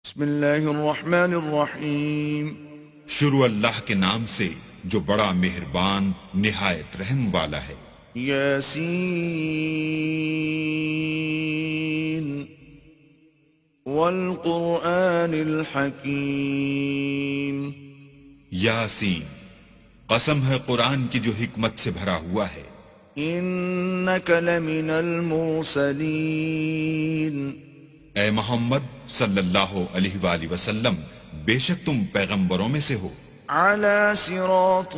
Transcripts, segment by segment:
بسم اللہ الرحمن الرحیم. شروع اللہ کے نام سے جو بڑا مہربان نہایت رحم والا ہے. یاسین والقرآن الحکیم. یاسین، قسم ہے قرآن کی جو حکمت سے بھرا ہوا ہے. انک لمن المرسلین. اے محمد صلی اللہ علیہ وآلہ وسلم، بے شک تم پیغمبروں میں سے ہو. علی صراط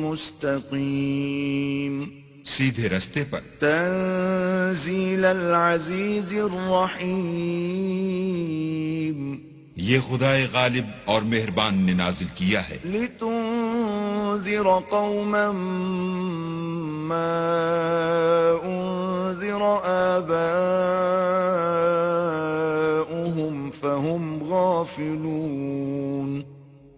مستقیم. سیدھے رستے پر. تنزیل العزیز الرحیم. یہ خدائے غالب اور مہربان نے نازل کیا ہے. لتنذر قوما ما انذر آباؤهم فهم غافلون.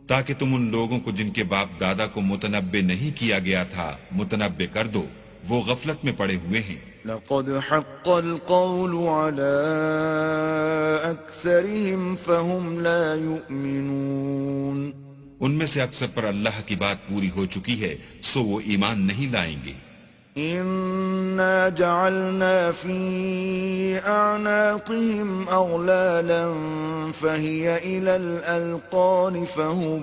تاکہ تم ان لوگوں کو جن کے باپ دادا کو متنبع نہیں کیا گیا تھا متنبع کر دو، وہ غفلت میں پڑے ہوئے ہیں. لقد حق القول على أكثرهم فهم لا يؤمنون. ان میں سے اکثر پر اللہ کی بات پوری ہو چکی ہے سو وہ ایمان نہیں لائیں گے. إنا جعلنا في أعناقهم أغلالا فهي إلى الأذقان فهم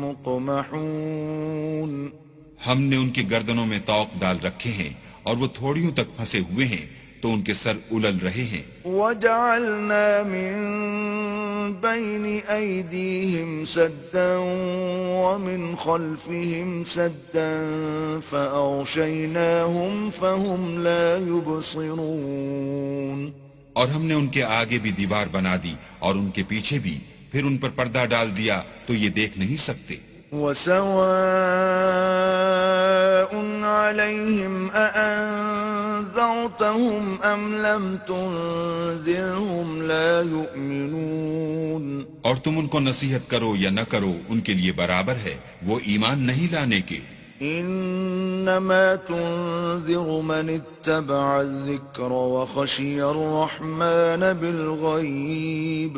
مقمحون. ہم نے ان کی گردنوں میں طوق ڈال رکھے ہیں اور وہ تھوڑیوں تک پھنسے ہوئے ہیں تو ان کے سر الل رہے ہیں. وَجَعَلْنَا مِن بَيْنِ أَيْدِيهِمْ سَدًّا وَمِنْ خَلْفِهِمْ سَدًّا فَأَغْشَيْنَاهُمْ فَهُمْ لَا يُبْصِرُونَ. اور ہم نے ان کے آگے بھی دیوار بنا دی اور ان کے پیچھے بھی، پھر ان پر پردہ ڈال دیا تو یہ دیکھ نہیں سکتے. وَسَوَاءٌ عَلَيْهِمْ أَأَنذَرْتَهُمْ أَمْ لَمْ تُنذِرْهُمْ لَا يُؤْمِنُونَ. اور تم ان کو نصیحت کرو یا نہ کرو ان کے لیے برابر ہے، وہ ایمان نہیں لانے کے. انما تنذر من اتبع الذکر وخشی الرحمن بالغیب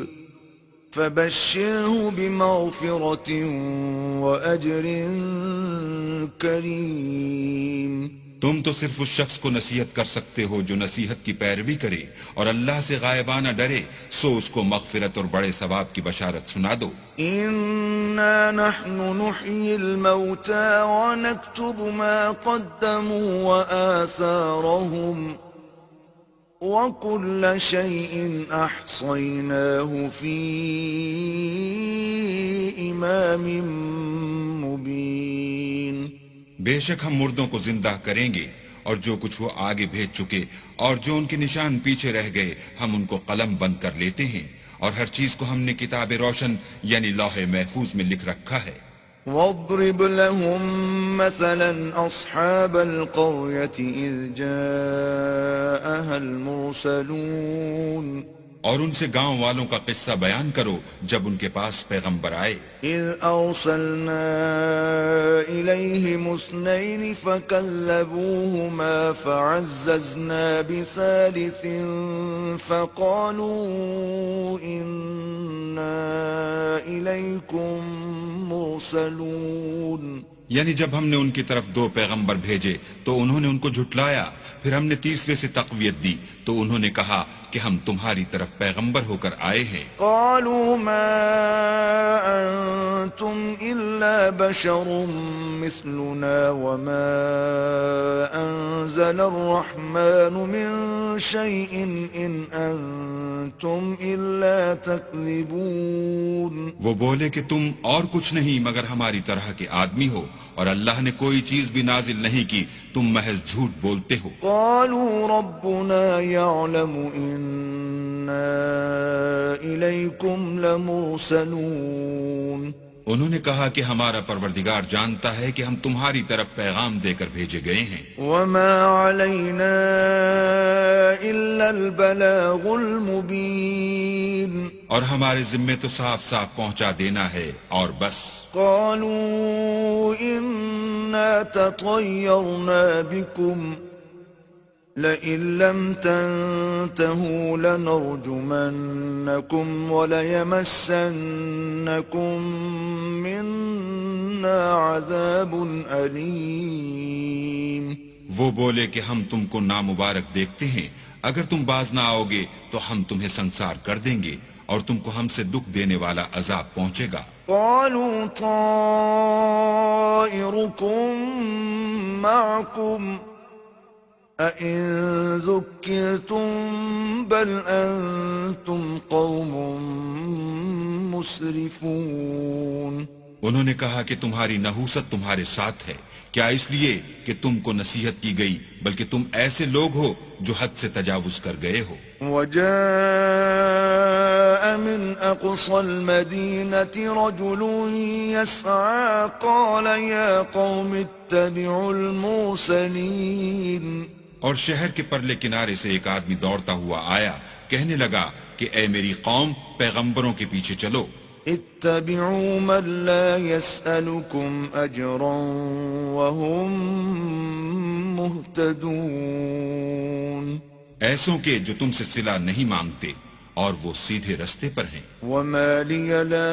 فبشره بمغفرة وأجر کریم. تم تو صرف اس شخص کو نصیحت کر سکتے ہو جو نصیحت کی پیروی کرے اور اللہ سے غائبانہ ڈرے، سو اس کو مغفرت اور بڑے ثواب کی بشارت سنا دو. انا نحن نحيي الموتى ونكتب ما قدموا وآثارهم وكل شيء احصيناه في امام مبين. بے شک ہم مردوں کو زندہ کریں گے اور جو کچھ وہ آگے بھیج چکے اور جو ان کے نشان پیچھے رہ گئے ہم ان کو قلم بند کر لیتے ہیں، اور ہر چیز کو ہم نے کتاب روشن یعنی لوح محفوظ میں لکھ رکھا ہے. واضرب لهم مثلا اصحاب القرية اذ جاءها المرسلون. اور ان سے گاؤں والوں کا قصہ بیان کرو جب ان کے پاس پیغمبر آئے. اذ ارسلنا الیہم اثنین فکذبوہما فعززنا بثالث فقالوا انا الیکم مرسلون. یعنی جب ہم نے ان کی طرف 2 پیغمبر بھیجے تو انہوں نے ان کو جھٹلایا، پھر ہم نے تیسرے سے تقویت دی تو انہوں نے کہا کہ ہم تمہاری طرف پیغمبر ہو کر آئے ہیں. قالوا ما انتم الا بشر مثلنا وما انزل الرحمن من شيء ان انتم الا تكذبون. وہ بولے کہ تم اور کچھ نہیں مگر ہماری طرح کے آدمی ہو، اور اللہ نے کوئی چیز بھی نازل نہیں کی، تم محض جھوٹ بولتے ہو. قالوا ربنا يعلم إنا إليكم لمرسلون. انہوں نے کہا کہ ہمارا پروردگار جانتا ہے کہ ہم تمہاری طرف پیغام دے کر بھیجے گئے ہیں. وما علينا إلا البلاغ المبين. اور ہمارے ذمے تو صاف صاف پہنچا دینا ہے اور بس. قالوا إنا تطيرنا بكم لئن لم تنتهوا لنرجمنكم وليمسنكم منا عذاب أليم. وہ بولے کہ ہم تم کو نامبارک دیکھتے ہیں، اگر تم باز نہ آؤ گے تو ہم تمہیں سنسار کر دیں گے اور تم کو ہم سے دکھ دینے والا عذاب پہنچے گا. قالوا طائركم معكم أئن ذكرتم بل أنتم قوم مسرفون. انہوں نے کہا کہ تمہاری نحوست تمہارے ساتھ ہے، کیا اس لیے کہ تم کو نصیحت کی گئی، بلکہ تم ایسے لوگ ہو جو حد سے تجاوز کر گئے ہو. وجاء من أقصى المدينة رجل يسعى قال يا قوم اتبعوا المرسلين. اور شہر کے پرلے کنارے سے ایک آدمی دوڑتا ہوا آیا، کہنے لگا کہ اے میری قوم، پیغمبروں کے پیچھے چلو. اتبعوا من لا يسألكم أجرا وهم مهتدون. ایسوں کے جو تم سے صلہ نہیں مانگتے اور وہ سیدھے رستے پر ہیں. وما لي لا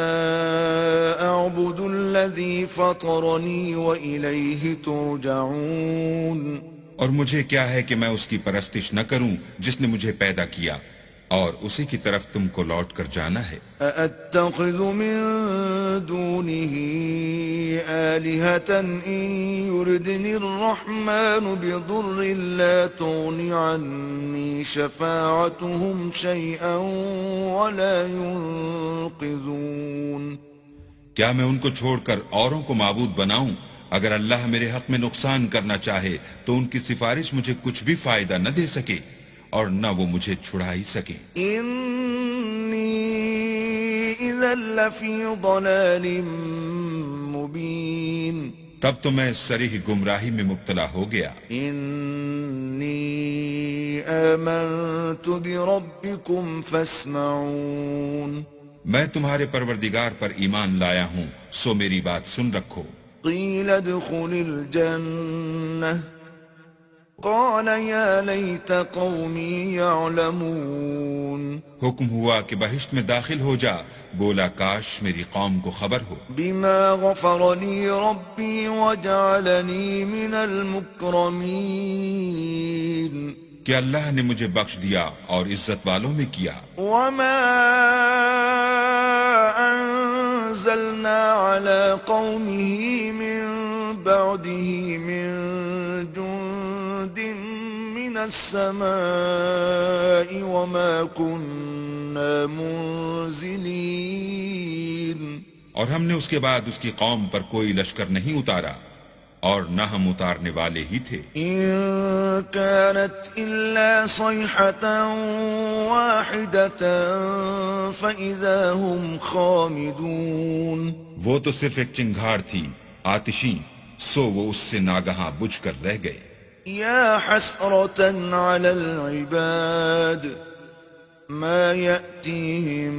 أعبد الذي فطرني وإليه ترجعون. اور مجھے کیا ہے کہ میں اس کی پرستش نہ کروں جس نے مجھے پیدا کیا اور اسی کی طرف تم کو لوٹ کر جانا ہے. أأتخذ من دونه آلهة إن يردني الرحمن بضر لا تغن عني شفاعتهم شيئا ولا ينقذون. کیا میں ان کو چھوڑ کر اوروں کو معبود بناؤں؟ اگر اللہ میرے حق میں نقصان کرنا چاہے تو ان کی سفارش مجھے کچھ بھی فائدہ نہ دے سکے اور نہ وہ مجھے چھڑا ہی سکے. انی اذا لفی ضلال مبین. تب تو میں صریح گمراہی میں مبتلا ہو گیا. انی آمنت بربکم فاسمعون. میں تمہارے پروردگار پر ایمان لایا ہوں، سو میری بات سن رکھو. قیل ادخل الجنة قال يا ليت قومي يعلمون. حکم ہوا کہ بہشت میں داخل ہو جا، بولا کاش میری قوم کو خبر ہو. بما غفر لي ربي وجعلني من المكرمين. کہ اللہ نے مجھے بخش دیا اور عزت والوں میں کیا. وما أنزلنا على قومه من بعده من جند من السماء وما كنا منزلين. اور ہم نے اس کے بعد اس کی قوم پر کوئی لشکر نہیں اتارا اور نہ ہم اتارنے والے ہی تھے. إن كانت إلا صيحة واحدة فإذا هم خامدون. وہ تو صرف ایک چنگھاڑ تھی آتشی، سو وہ اس سے ناگہاں بجھ کر رہ گئے. يا حسرة على العباد ما يأتيهم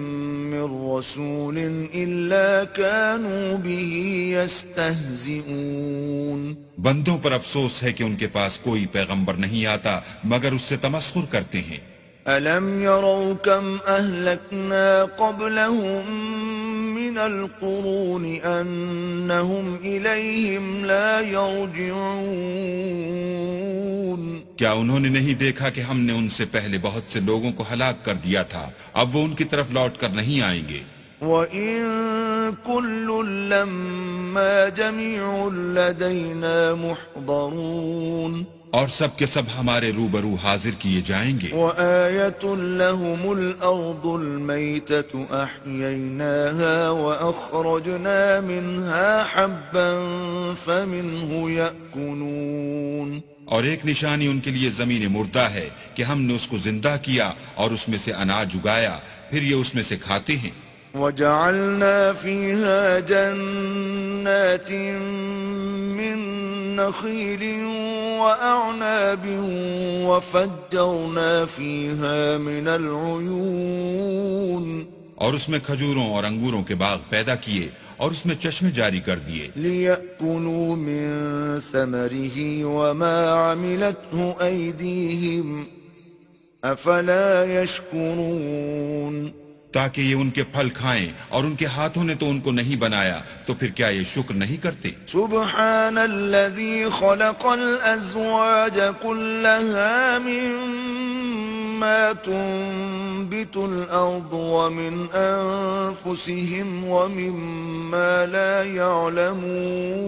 من رسول إلا كانوا به يستهزئون. بندوں پر افسوس ہے کہ ان کے پاس کوئی پیغمبر نہیں آتا مگر اس سے تمسخر کرتے ہیں. ألم يروا كم أهلكنا قبلهم من القرون أنهم إليهم لا يرجعون. کیا انہوں نے نہیں دیکھا کہ ہم نے ان سے پہلے بہت سے لوگوں کو ہلاک کر دیا تھا، اب وہ ان کی طرف لوٹ کر نہیں آئیں گے. وَإِن كُلٌّ لَمَّا جَمِيعٌ لَدَيْنَا مُحْضَرُونَ. اور سب کے سب ہمارے روبرو حاضر کیے جائیں گے. وَآيَةٌ لَهُمُ الْأَرْضُ الْمَيْتَةُ أَحْيَيْنَاهَا وَأَخْرَجْنَا مِنْهَا حَبًّا فَمِنْهُ يَأْكُلُونَ. اور ایک نشانی ان کے لیے زمین مردہ ہے کہ ہم نے اس کو زندہ کیا اور اس میں سے اناج اگایا، پھر یہ اس میں سے کھاتے ہیں. وَجَعَلْنَا فِيهَا جَنَّاتٍ مِّن نَخِيلٍ وَأَعْنَابٍ وَفَجَّرْنَا فِيهَا مِنَ الْعُيُونِ. اور اس میں کھجوروں اور انگوروں کے باغ پیدا کیے اور اس میں چشمے جاری کر دیے لِيَأْكُلُوا مِن ثَمَرِهِ وَمَا عَمِلَتْهُ أَيْدِيهِمْ أَفَلَا يَشْكُرُونَ تاکہ یہ ان کے پھل کھائیں اور ان کے ہاتھوں نے تو ان کو نہیں بنایا تو پھر کیا یہ شکر نہیں کرتے سبحان الذي خلق الأزواج كلها مما تنبت الأرض ومن أنفسهم ومما لا يعلمون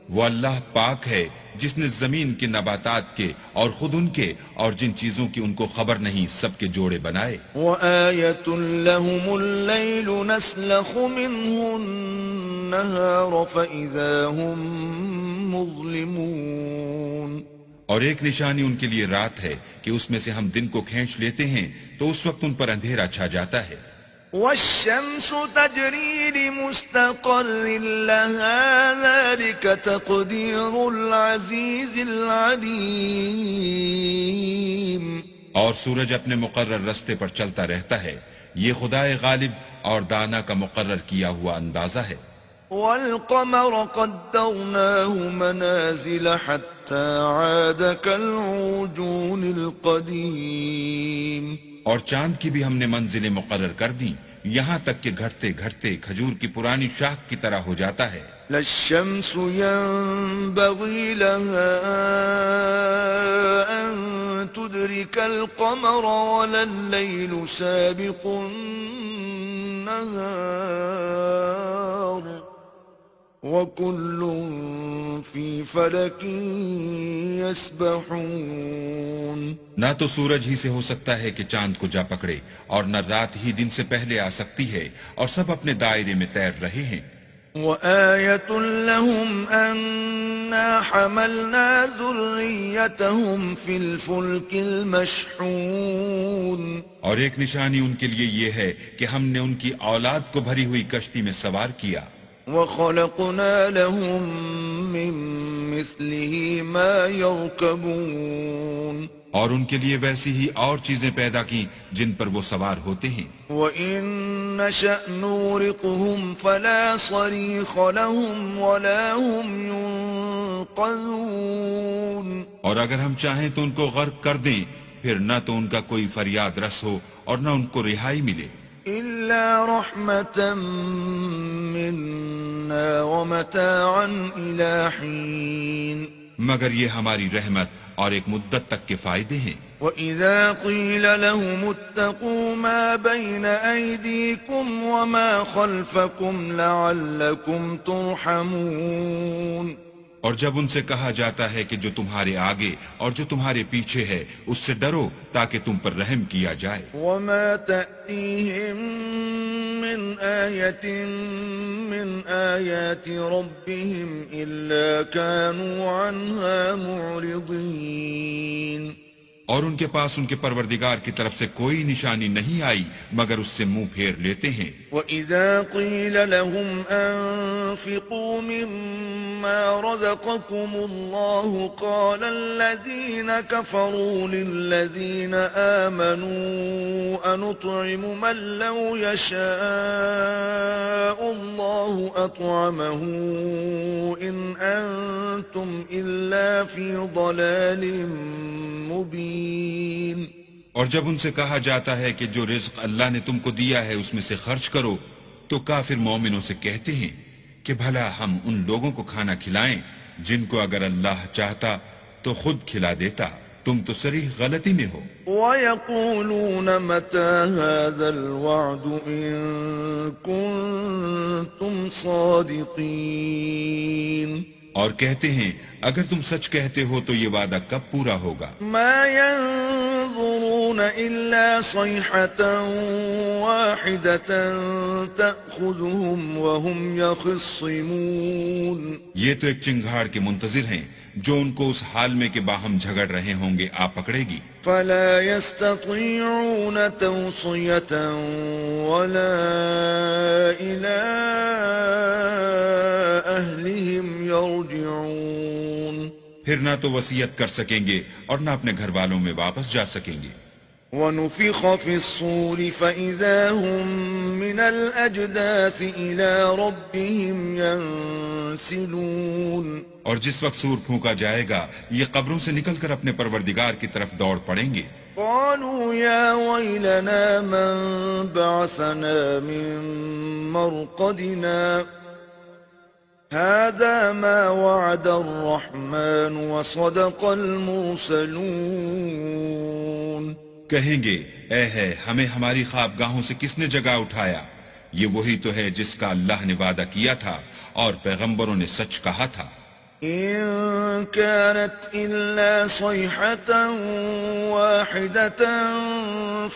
وہ اللہ پاک ہے جس نے زمین کے نباتات کے اور خود ان کے اور جن چیزوں کی ان کو خبر نہیں سب کے جوڑے بنائے وَآيَةٌ لَهُمُ اللَّيْلُ نَسْلَخُ مِنْهُ النَّهَارَ فَإِذَا هُمْ مُظْلِمُونَ اور ایک نشانی ان کے لیے رات ہے کہ اس میں سے ہم دن کو کھینچ لیتے ہیں تو اس وقت ان پر اندھیرا چھا جاتا ہے وَالشَّمْسُ تَجْرِي لِمُسْتَقَرٍّ لَهَا ذَلِكَ تَقْدِيرُ الْعَزِيزِ الْعَلِيمِ اور سورج اپنے مقرر رستے پر چلتا رہتا ہے یہ خدائے غالب اور دانا کا مقرر کیا ہوا اندازہ ہے وَالْقَمَرَ قَدَّرْنَاهُ مَنَازِلَ حَتَّى عَادَ كَالْعُرْجُونِ الْقَدِيمِ اور چاند کی بھی ہم نے منزلیں مقرر کر دیں یہاں تک کہ گھٹتے گھٹتے کھجور کی پرانی شاخ کی طرح ہو جاتا ہے لَلشَّمْسُ يَنبَغِي لَهَا أَن تُدْرِكَ الْقَمَرَ وَلَا اللَّيْلُ سَابِقُ النَّهَارِ وَكُلٌّ فِي فَلَكٍ يَسْبَحُونَ نہ تو سورج ہی سے ہو سکتا ہے کہ چاند کو جا پکڑے اور نہ رات ہی دن سے پہلے آ سکتی ہے اور سب اپنے دائرے میں تیر رہے ہیں وَآيَةٌ لَهُمْ أَنَّا حَمَلْنَا ذُرِّيَّتَهُمْ فِي الْفُلْكِ الْمَشْحُونِ اور ایک نشانی ان کے لیے یہ ہے کہ ہم نے ان کی اولاد کو بھری ہوئی کشتی میں سوار کیا وَخَلَقْنَا لَهُم مِّن مِّثْلِهِ مَا يَرْكَبُونَ اور ان کے لیے ویسی ہی اور چیزیں پیدا کی جن پر وہ سوار ہوتے ہیں وَإِن نَّشَأْ نُغْرِقْهُمْ فَلَا صَرِيخَ لَهُمْ وَلَا هُمْ يُنقَذُونَ اور اگر ہم چاہیں تو ان کو غرق کر دیں پھر نہ تو ان کا کوئی فریاد رس ہو اور نہ ان کو رہائی ملے إِلَّا رَحْمَةً مِّنَّا وَمَتَاعًا إِلَى حِينٍ مگر یہ ہماری رحمت اور ایک مدت تک کے فائدے ہیں وَإِذَا قِيلَ لَهُمُ اتَّقُوا مَا بَيْنَ أَيْدِيكُمْ وَمَا خَلْفَكُمْ لَعَلَّكُمْ تُرْحَمُونَ اور جب ان سے کہا جاتا ہے کہ جو تمہارے آگے اور جو تمہارے پیچھے ہے اس سے ڈرو تاکہ تم پر رحم کیا جائے وَمَا تَأْتِيهِم مِّنْ آيَةٍ مِّنْ آيَاتِ رَبِّهِمْ إِلَّا كَانُوا عَنْهَا مُعْرِضِينَ اور ان کے پاس ان کے پروردگار کی طرف سے کوئی نشانی نہیں آئی مگر اس سے منہ پھیر لیتے ہیں وَإِذَا قِيلَ لَهُمْ أَنفِقُوا مِمَّا رَزَقَكُمُ اللَّهُ قَالَ الَّذِينَ كَفَرُوا لِلَّذِينَ آمَنُوا أَنُطْعِمُ مَن لَّوْ يَشَاءُ اللَّهُ أَطْعَمَهُ إِنْ أَنتُمْ إِلَّا فِي ضَلَالٍ مبین اور جب ان سے کہا جاتا ہے کہ جو رزق اللہ نے تم کو دیا ہے اس میں سے خرچ کرو تو کافر مومنوں سے کہتے ہیں کہ بھلا ہم ان لوگوں کو کھانا کھلائیں جن کو اگر اللہ چاہتا تو خود کھلا دیتا تم تو صریح غلطی میں ہو وَيَقُولُونَ مَتَى هَذَا الْوَعْدُ إِن كُنتُمْ صَادِقِينَ اور کہتے ہیں اگر تم سچ کہتے ہو تو یہ وعدہ کب پورا ہوگا ما ينظرون إلا صيحة واحدة تأخذهم وهم يخصمون یہ تو ایک چنگھاڑ کے منتظر ہیں جو ان کو اس حال میں کہ باہم جھگڑ رہے ہوں گے آ پکڑے گی فلا يستطيعون توصية ولا إلى أهلهم يرجعون پھر نہ تو وصیت کر سکیں گے اور نہ اپنے گھر والوں میں واپس جا سکیں گے ونفخ في الصور فإذا هم من الأجداث إلى ربهم ينسلون اور جس وقت سور پھونکا جائے گا یہ قبروں سے نکل کر اپنے پروردگار کی طرف دوڑ پڑیں گے. قالوا يا ويلنا من بعثنا من مرقدنا هذا ما وعد الرحمن وصدق المرسلون. کہیں گے اے ہے ہمیں ہماری خوابگاہوں سے کس نے جگا اٹھایا؟ یہ وہی تو ہے جس کا اللہ نے وعدہ کیا تھا اور پیغمبروں نے سچ کہا تھا. إن كانت إلا صيحة واحدة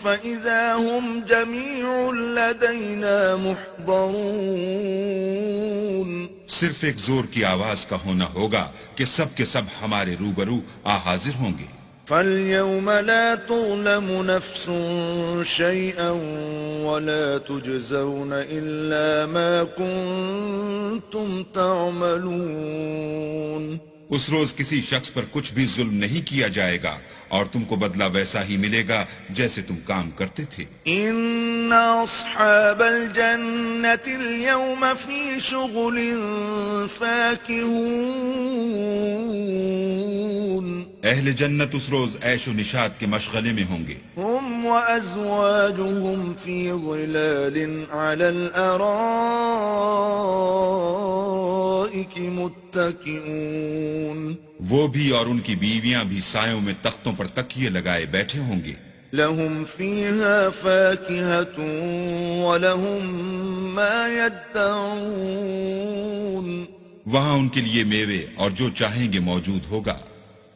فإذا هم جميع لدينا محضرون. صرف ایک زور کی آواز کا ہونا ہوگا کہ سب کے سب ہمارے روبرو حاضر ہوں گے. فاليوم لا تظلم نفس شيئا ولا تجزون إلا ما كنتم تعملون. اس روز کسی شخص پر کچھ بھی ظلم نہیں کیا جائے گا اور تم کو بدلہ ویسا ہی ملے گا جیسے تم کام کرتے تھے. إن أصحاب الجنة اليوم في شغل فاكهون. اہل جنت اس روز عیش و نشاط کے مشغلے میں ہوں گے. هم وأزواجهم في ظلال على الأرائك متكئون. وہ بھی اور ان کی بیویاں بھی سایوں میں تختوں پر تکیے لگائے بیٹھے ہوں گے. لهم فيها فاكهة ولهم ما يدعون. وہاں ان کے لیے میوے اور جو چاہیں گے موجود ہوگا.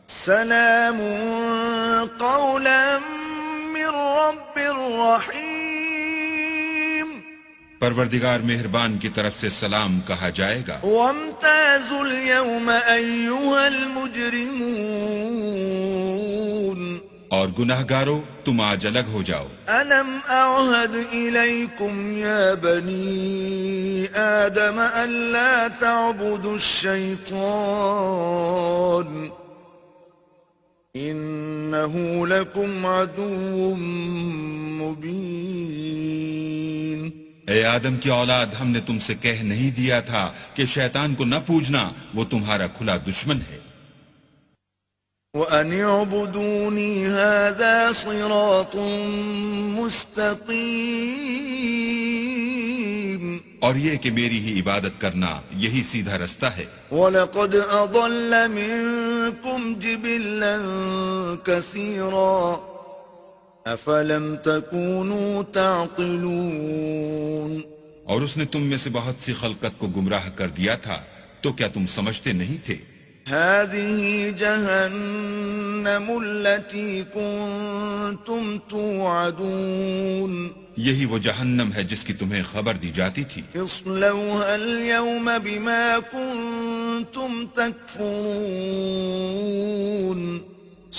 سلام قولا من رب رحیم. پروردگار مہربان کی طرف سے سلام کہا جائے گا. وامتازوا اليوم أيها المجرمون. اور گناہگارو تم آج الگ ہو جاؤ. ألم أعهد إليكم يا بني آدم ألا تعبدوا الشيطان إنه لكم عدو مبين. اے آدم کی اولاد ہم نے تم سے کہہ نہیں دیا تھا کہ شیطان کو نہ پوجنا، وہ تمہارا کھلا دشمن ہے. وَأَنِ اعْبُدُونِي هَذَا صِرَاطٌ مُسْتَقِيمٌ. اور یہ کہ میری ہی عبادت کرنا یہی سیدھا رستہ ہے. وَلَقَدْ أَضَلَّ مِنكُمْ جِبِلًّا كَثِيرًا أَفَلَمْ تَكُونُوا تَعْقِلُونَ. اور اس نے تم میں سے بہت سی خلقت کو گمراہ کر دیا تھا، تو کیا تم سمجھتے نہیں تھے؟ هذه جهنم التي كنتم توعدون. یہی وہ جہنم ہے جس کی تمہیں خبر دی جاتی تھی. اصلوها اليوم بما كنتم تكفرون.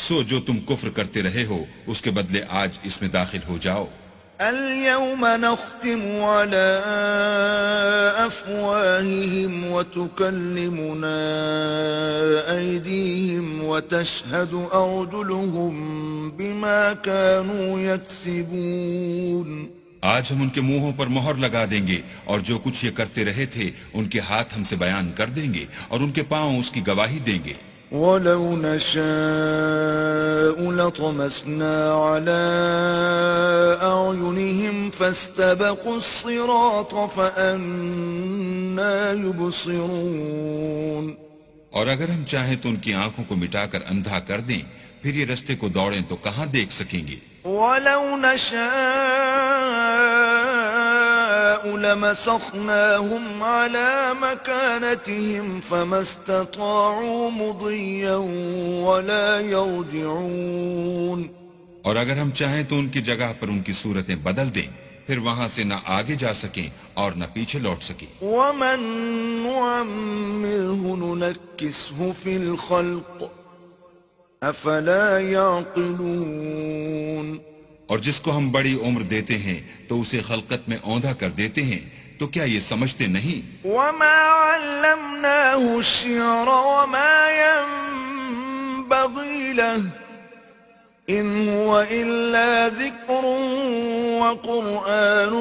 سو جو تم کفر کرتے رہے ہو اس کے بدلے آج اس میں داخل ہو جاؤ. اليوم نختم على أفواههم وتكلمنا أيديهم وتشهد أرجلهم بما كانوا يكسبون. آج ہم ان کے منہوں پر مہر لگا دیں گے اور جو کچھ یہ کرتے رہے تھے ان کے ہاتھ ہم سے بیان کر دیں گے اور ان کے پاؤں اس کی گواہی دیں گے. وَلَوْ نَشَاءُ لَطَمَسْنَا عَلَىٰ أَعْيُنِهِمْ فَاسْتَبَقُوا الصِّرَاطَ فَأَنَّىٰ يُبْصِرُونَ. اور اگر ہم چاہیں تو ان کی آنکھوں کو مٹا کر اندھا کر دیں، پھر یہ رستے کو دوڑیں تو کہاں دیکھ سکیں گے. وَلَوْ نَشَاءُ لَمَسَخْنَاهُمْ عَلَىٰ مَكَانَتِهِمْ فَمَا اسْتَطَاعُوا مُضِيًّا وَلَا يَرْجِعُونَ. اور اگر ہم چاہیں تو ان کی جگہ پر ان کی صورتیں بدل دیں، پھر وہاں سے نہ آگے جا سکیں اور نہ پیچھے لوٹ سکیں. وَمَن نُعَمِّرْهُ نُنَكِّسْهُ فِي الْخَلْقِ افلا يعقلون. اور جس کو ہم بڑی عمر دیتے ہیں تو اسے خلقت میں اوندھا کر دیتے ہیں، تو کیا یہ سمجھتے نہیں؟ وما علمناه الشعر وما ينبغي له إن هو إلا ذكر وقرآن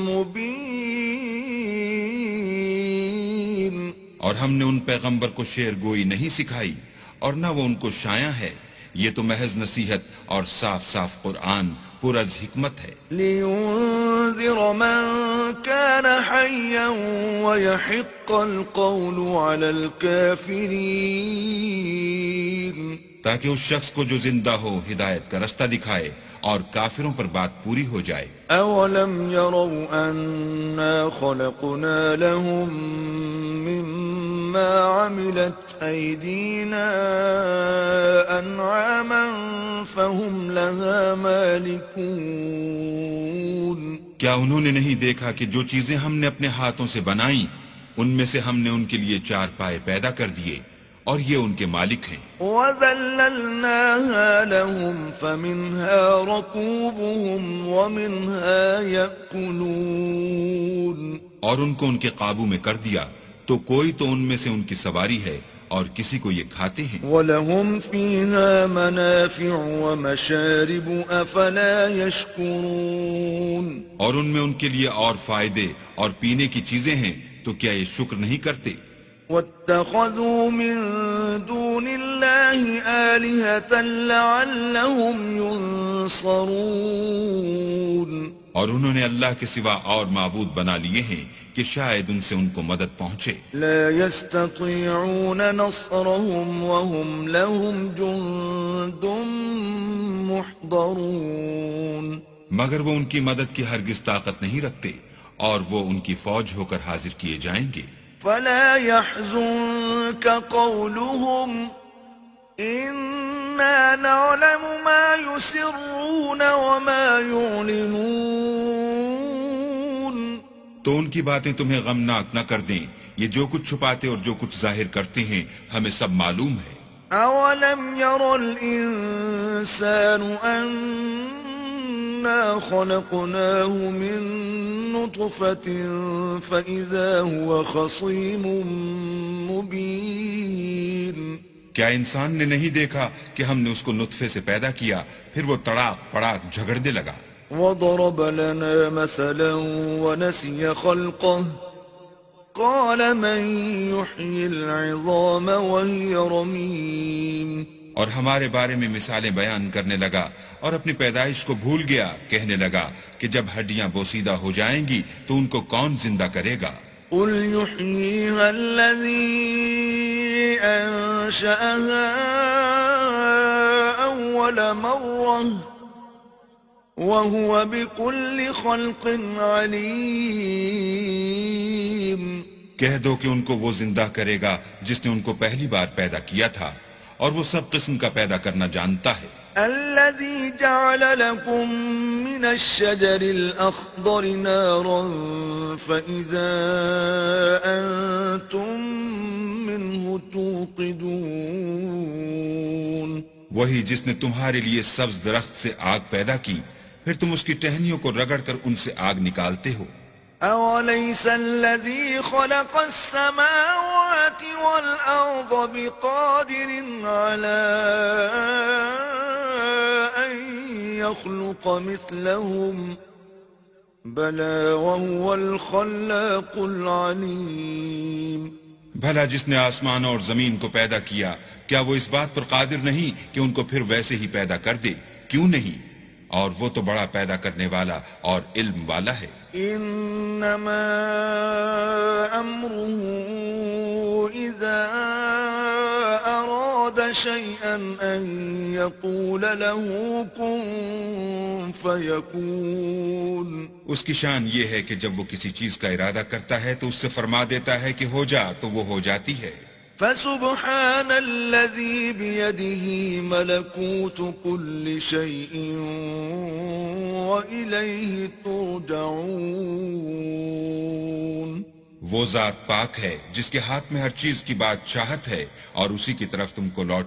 مبين. اور ہم نے ان پیغمبر کو شعر گوئی نہیں سکھائی اور نہ وہ ان کو شایع ہے، یہ تو محض نصیحت اور صاف صاف قرآن پر از حکمت ہے. لينذر من كان حيا ويحق القول على الكافرين. تاکہ اس شخص کو جو زندہ ہو ہدایت کا رستہ دکھائے اور کافروں پر بات پوری ہو جائے. أولم يروا أنا خلقنا لهم مما عملت أيدينا أنعاما فهم لها مالكون. کیا انہوں نے نہیں دیکھا کہ جو چیزیں ہم نے اپنے ہاتھوں سے بنائیں ان میں سے ہم نے ان کے لیے چار پائے پیدا کر دیے اور یہ ان کے مالک ہیں. وَذَلَّلْنَاهَا لَهُمْ فَمِنْهَا رَكُوبُهُمْ وَمِنْهَا يَأْكُلُونَ. اور ان کو ان کے قابو میں کر دیا تو کوئی تو ان میں سے ان کی سواری ہے اور کسی کو یہ کھاتے ہیں. وَلَهُمْ فِيهَا مَنَافِعُ وَمَشَارِبُ أَفَلَا يَشْكُرُونَ. اور ان میں ان کے لیے اور فائدے اور پینے کی چیزیں ہیں تو کیا یہ شکر نہیں کرتے؟ وَاتَّخَذُوا مِن دُونِ اللَّهِ آلِهَةً لَعَلَّهُمْ يُنصَرُونَ. اور انہوں نے اللہ کے سوا اور معبود بنا لیے ہیں کہ شاید ان سے ان کو مدد پہنچے. لا يستطيعون نصرهم وهم لهم جند محضرون. مگر وہ ان کی مدد کی ہرگز طاقت نہیں رکھتے اور وہ ان کی فوج ہو کر حاضر کیے جائیں گے. فلا يحزنك قولهم إنا نعلم ما يسرون وما يعلنون. تو ان کی باتیں تمہیں غمناک نہ کر دیں، یہ جو کچھ چھپاتے اور جو کچھ ظاہر کرتے ہیں ہمیں سب معلوم ہے. أولم ير الإنسان أنا خلقناه من نطفة فإذا هو خصيم مبين. کیا انسان نے نہیں دیکھا کہ ہم نے اس کو نطفے سے پیدا کیا پھر وہ تڑاک پڑاک جھگڑنے لگا. وضرب لنا مثلا ونسي خلقه قال من يحيي العظام وهي رميم. اور ہمارے بارے میں مثالیں بیان کرنے لگا اور اپنی پیدائش کو بھول گیا، کہنے لگا کہ جب ہڈیاں بوسیدہ ہو جائیں گی تو ان کو کون زندہ کرے گا؟ قل يحييها الذي أنشأها أول مرة وهو بكل خلق عليم. کہہ دو کہ ان کو وہ زندہ کرے گا جس نے ان کو پہلی بار پیدا کیا تھا اور وہ سب قسم کا پیدا کرنا جانتا ہے. الذي جعل لكم من الشجر الأخضر نارا فإذا أنتم منه توقدون. وہی جس نے تمہارے لیے سبز درخت سے آگ پیدا کی پھر تم اس کی ٹہنیوں کو رگڑ کر ان سے آگ نکالتے ہو. أوليس الذي خلق السماوات والأرض بقادر على أن يخلق مثلهم بلى وهو الخلاق العليم. بھلا جس نے آسمان اور زمین کو پیدا کیا کیا وہ اس بات پر قادر نہیں کہ ان کو پھر ویسے ہی پیدا کر دے؟ کیوں نہیں؟ اور وہ تو بڑا پیدا کرنے والا اور علم والا ہے. انما امره اذا اراد شيئا ان يقول له كن فيكون. اس کی شان یہ ہے کہ جب وہ کسی چیز کا ارادہ کرتا ہے تو اس سے فرما دیتا ہے کہ ہو جا تو وہ ہو جاتی ہے. فسبحان الذي بيده ملكوت كل شيء وإليه ترجعون. وہ ذات پاک ہے جس کے ہاتھ میں ہر چیز کی بادشاہت ہے اور اسی کی طرف تم کو لوٹ